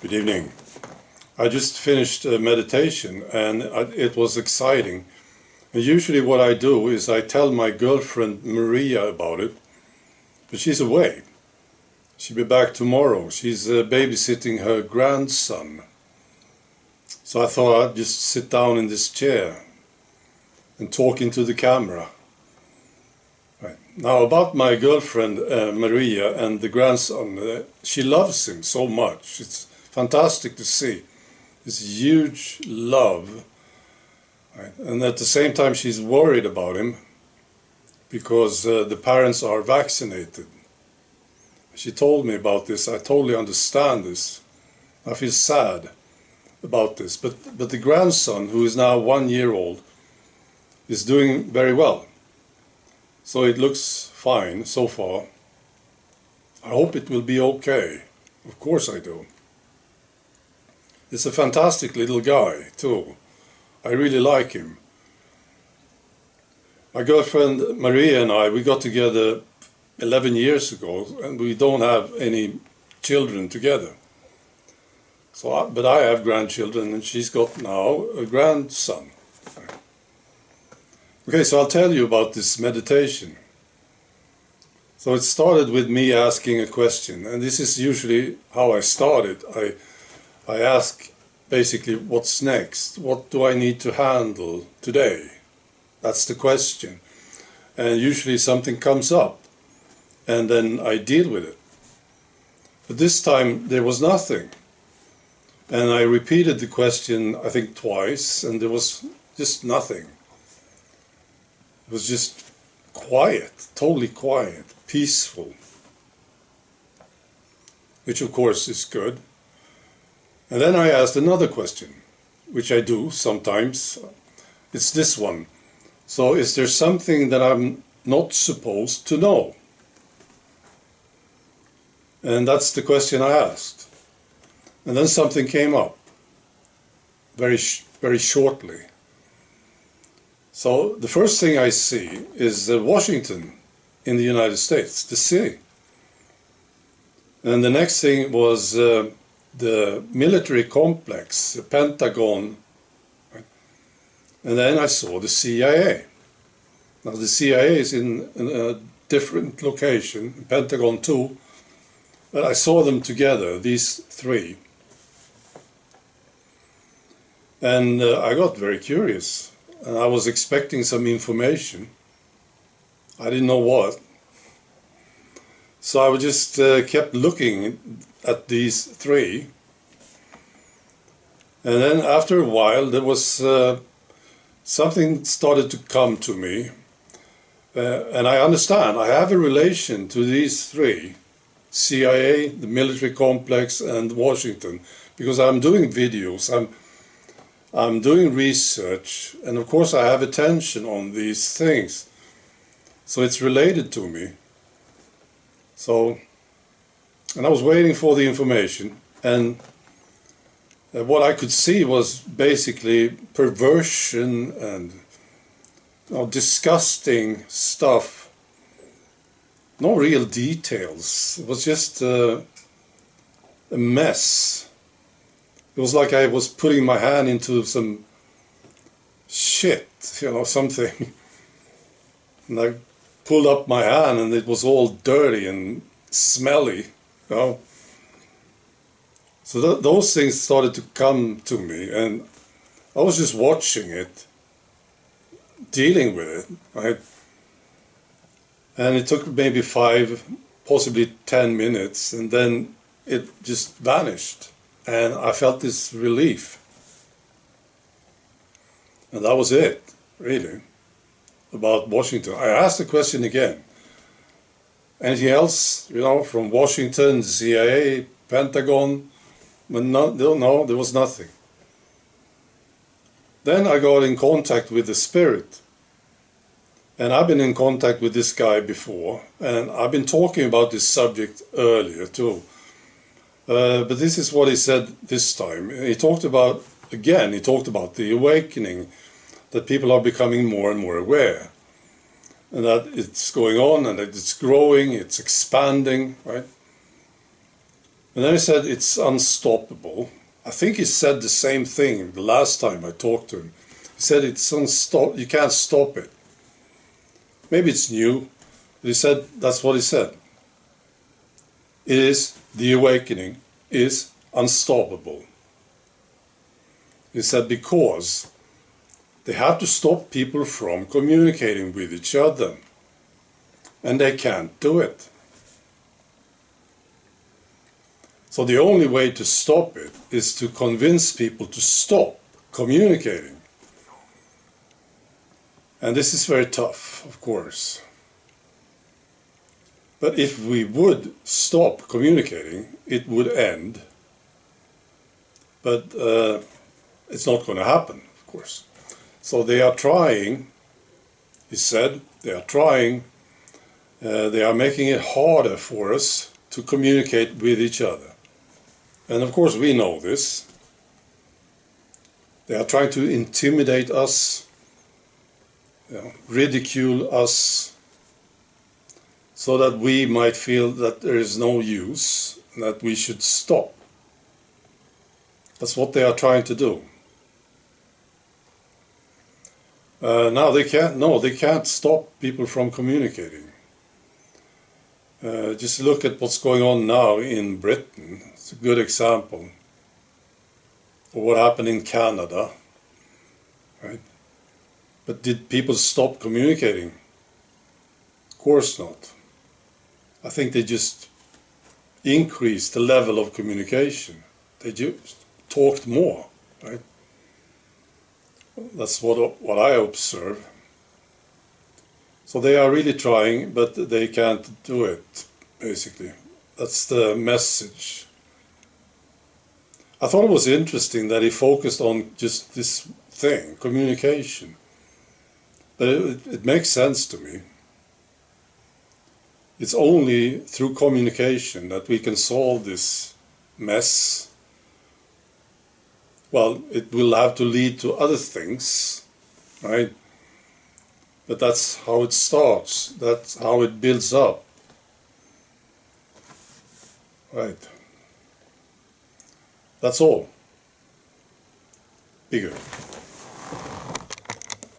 Good evening. I just finished a meditation and it was exciting. And usually what I do is I tell my girlfriend Maria about it, but she's away. She'll be back tomorrow. She's babysitting her grandson. So I thought I'd just sit down in this chair and talk into the camera. Right. Now about my girlfriend Maria and the grandson, she loves him so much. It's fantastic to see this huge love, right? And at the same time she's worried about him because the parents are vaccinated. She told me about this. I totally understand this. I feel sad about this, but the grandson, who is now 1 year old, is doing very well. So it looks fine so far. I hope it will be okay. Of course I do. It's a fantastic little guy too. I really like him. My girlfriend Maria and I, we got together 11 years ago and we don't have any children together. But I have grandchildren and she's got now a grandson. Okay, so I'll tell you about this meditation. So it started with me asking a question, and this is usually how I started. I ask basically, what's next? What do I need to handle today? That's the question. And usually something comes up, and then I deal with it. But this time there was nothing. And I repeated the question, I think twice, and there was just nothing. It was just quiet, totally quiet, peaceful, which of course is good. And then I asked another question, which I do sometimes. It's this one. So is there something that I'm not supposed to know? And that's the question I asked. And then something came up very shortly. So the first thing I see is Washington in the United States, the city. And the next thing was the military complex, the Pentagon. Right? And then I saw the CIA. Now the CIA is in a different location, Pentagon too, but I saw them together, these three. And I got very curious. And I was expecting some information. I didn't know what. So I just kept looking at these three. And then after a while there was something started to come to me. And I understand, I have a relation to these three. CIA, the military complex, and Washington. Because I'm doing videos, I'm doing research, and of course I have attention on these things. So it's related to me. And I was waiting for the information, and what I could see was basically perversion and disgusting stuff. No real details. It was just a mess. It was like I was putting my hand into some shit, something. And I pulled up my hand and it was all dirty and smelly, So those things started to come to me, and I was just watching it, dealing with it, right? And it took maybe 5, possibly 10 minutes, and then it just vanished. And I felt this relief. And that was it, really, about Washington. I asked the question again. Anything else, from Washington, CIA, Pentagon? But no, there was nothing. Then I got in contact with the spirit. And I've been in contact with this guy before. And I've been talking about this subject earlier too. But this is what he said this time. He talked about the awakening, that people are becoming more and more aware, and that it's going on and that it's growing, it's expanding, right? And then he said it's unstoppable. I think he said the same thing the last time I talked to him. He said it's you can't stop it. Maybe it's new, but he said that's what he said. It is, the awakening is unstoppable. He said because they have to stop people from communicating with each other. And they can't do it. So the only way to stop it is to convince people to stop communicating. And this is very tough, of course. But if we would stop communicating, it would end. But it's not going to happen, of course. So they are trying, he said, they are trying, they are making it harder for us to communicate with each other. And of course we know this. They are trying to intimidate us, ridicule us, so that we might feel that there is no use, that we should stop. That's what they are trying to do. Now they can't stop people from communicating. Just look at what's going on now in Britain. It's a good example of what happened in Canada, right? But did people stop communicating? Of course not. I think they just increased the level of communication. They just talked more, right? That's what I observe. So they are really trying, but they can't do it, basically. That's the message. I thought it was interesting that he focused on just this thing, communication. But it makes sense to me. It's only through communication that we can solve this mess. Well, it will have to lead to other things, right? But that's how it starts. That's how it builds up. Right. That's all. Be good.